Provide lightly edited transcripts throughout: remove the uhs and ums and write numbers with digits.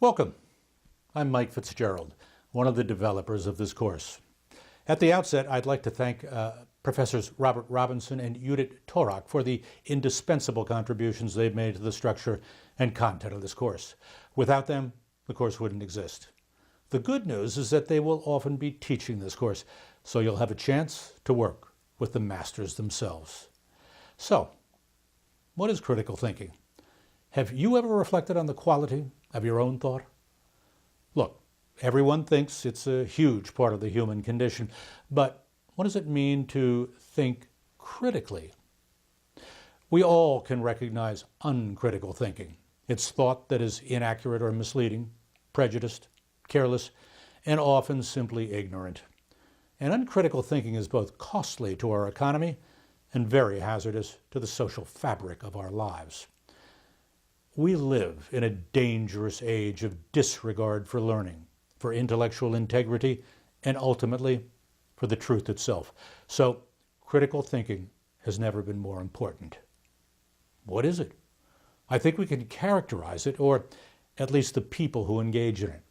Welcome. I'm Mike Fitzgerald, one of the developers of this course. At the outset, I'd like to thank Professors Robert Robinson and Judith Torak for the indispensable contributions they've made to the structure and content of this course. Without them, the course wouldn't exist. The good news is that they will often be teaching this course, so you'll have a chance to work with the masters themselves. So, what is critical thinking? Have you ever reflected on the quality of your own thought? Look, everyone thinks it's a huge part of the human condition, but what does it mean to think critically? We all can recognize uncritical thinking. It's thought that is inaccurate or misleading, prejudiced, careless, and often simply ignorant. And uncritical thinking is both costly to our economy and very hazardous to the social fabric of our lives. We live in a dangerous age of disregard for learning, for intellectual integrity, and ultimately for the truth itself. So critical thinking has never been more important. What is it? I think we can characterize it, or at least the people who engage in it.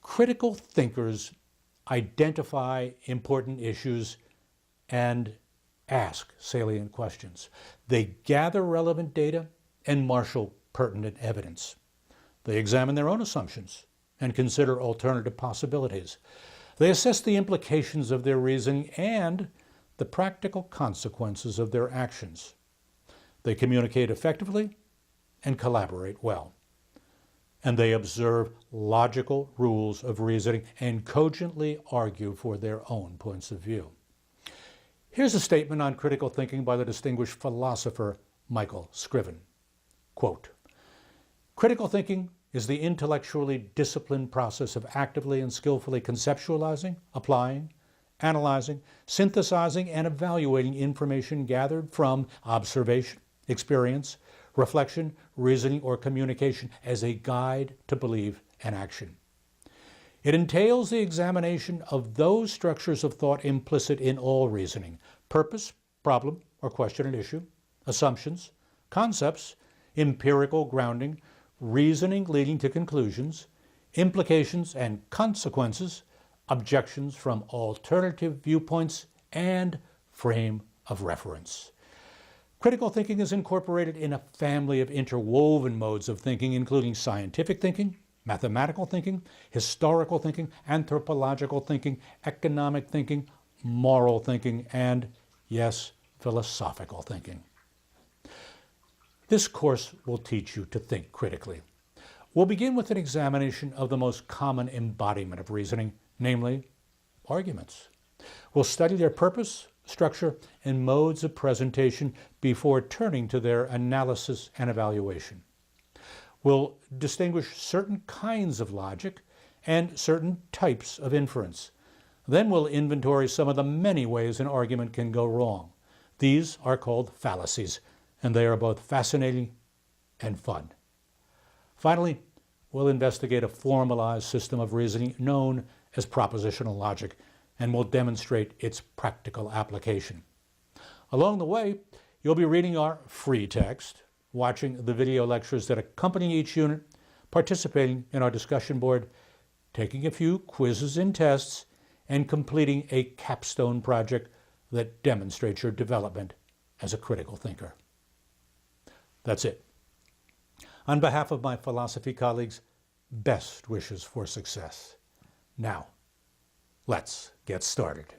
Critical thinkers identify important issues and ask salient questions. They gather relevant data and marshal pertinent evidence. They examine their own assumptions and consider alternative possibilities. They assess the implications of their reasoning and the practical consequences of their actions. They communicate effectively and collaborate well. And they observe logical rules of reasoning and cogently argue for their own points of view. Here's a statement on critical thinking by the distinguished philosopher Michael Scriven. Quote, "Critical thinking is the intellectually disciplined process of actively and skillfully conceptualizing, applying, analyzing, synthesizing, and evaluating information gathered from observation, experience, reflection, reasoning, or communication as a guide to belief and action. It entails the examination of those structures of thought implicit in all reasoning: purpose, problem or question and issue, assumptions, concepts, empirical grounding, reasoning leading to conclusions, implications and consequences, objections from alternative viewpoints, and frame of reference." Critical thinking is incorporated in a family of interwoven modes of thinking, including scientific thinking, mathematical thinking, historical thinking, anthropological thinking, economic thinking, moral thinking, and, yes, philosophical thinking. This course will teach you to think critically. We'll begin with an examination of the most common embodiment of reasoning, namely arguments. We'll study their purpose, structure, and modes of presentation before turning to their analysis and evaluation. We'll distinguish certain kinds of logic and certain types of inference. Then we'll inventory some of the many ways an argument can go wrong. These are called fallacies, and they are both fascinating and fun. Finally, we'll investigate a formalized system of reasoning known as propositional logic, and we'll demonstrate its practical application. Along the way, you'll be reading our free text, watching the video lectures that accompany each unit, participating in our discussion board, taking a few quizzes and tests, and completing a capstone project that demonstrates your development as a critical thinker. That's it. On behalf of my philosophy colleagues, best wishes for success. Now, let's get started.